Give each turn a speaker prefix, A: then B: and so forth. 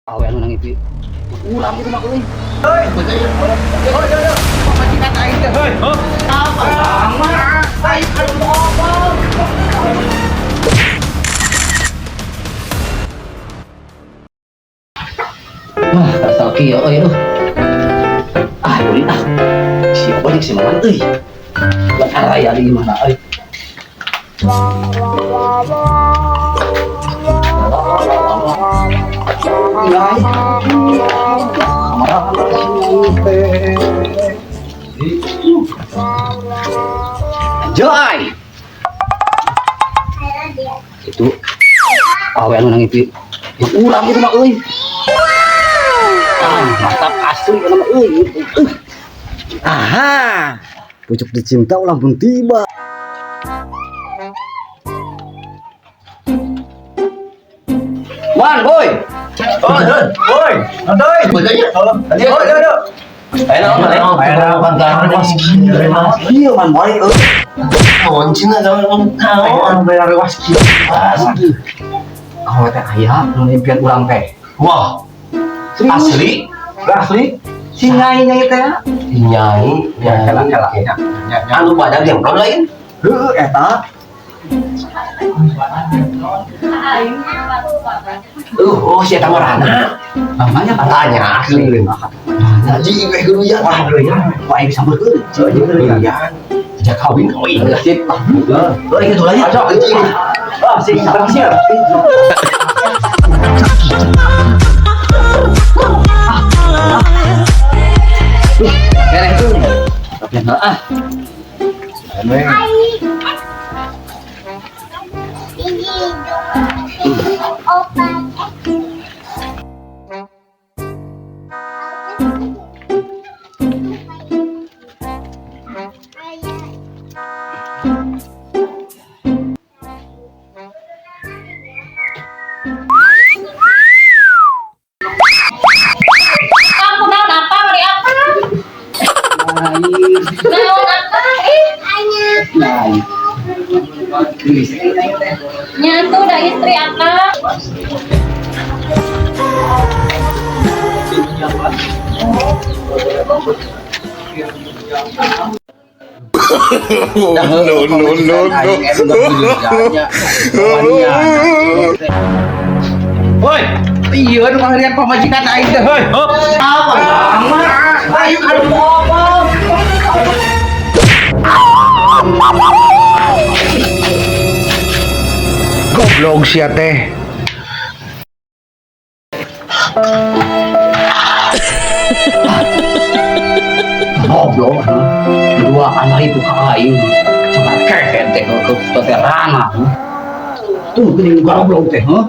A: Awe anu nang ipi. Ulang itu mah euy.
B: Heuy. Heuy. Pamajikan aing teh heuy. Apa? Aing anu ngomong.
A: Wah, kasau kieu euy ulin ah. Si odik si maman euy. Buat araya di mana euy. Joy. Itu awe anu nang ipi. Ulang itu mah euy. Mantap asli kana mah euy.
C: Aha, pucuk dicinta ulang pun tiba.
A: Wan, boy.
B: Oh, heuy. Heuy. Bedanya. Ayo. Ayo kan
A: Iya man boy euy.
B: Moncing ada orang tahu bayar waski.
A: Awe teh aya nu impian urang teh.
B: Wah. Asli?
A: Si nyai teh.
B: Nyai,
A: Kelak.
B: anu badan yang belum lain.
A: Heuh eta.
B: Oh, si eta marana.
A: Namanya
B: Tanya asli. Jadi ieu guru ya.
A: Wah, ya. Wah, bisa berkeun.
B: Ya. Jak kawin.
A: Sip. Euy kitu lah ya. Ah, sip. Kere tuh. Tapi ah.
D: Kamu naon apa hari apa? Naon apa?
A: Lain.
D: Nyatu dah istri apa?
B: Woi, iya nu kaharian pamajikan aing teh heuy. Apa? Aing anu ngomong. Goblok sia teh.
A: Goblok. Dua anak itu kain. Coba keren teh ke veterana. Tuh geuning goblok teh, heuh.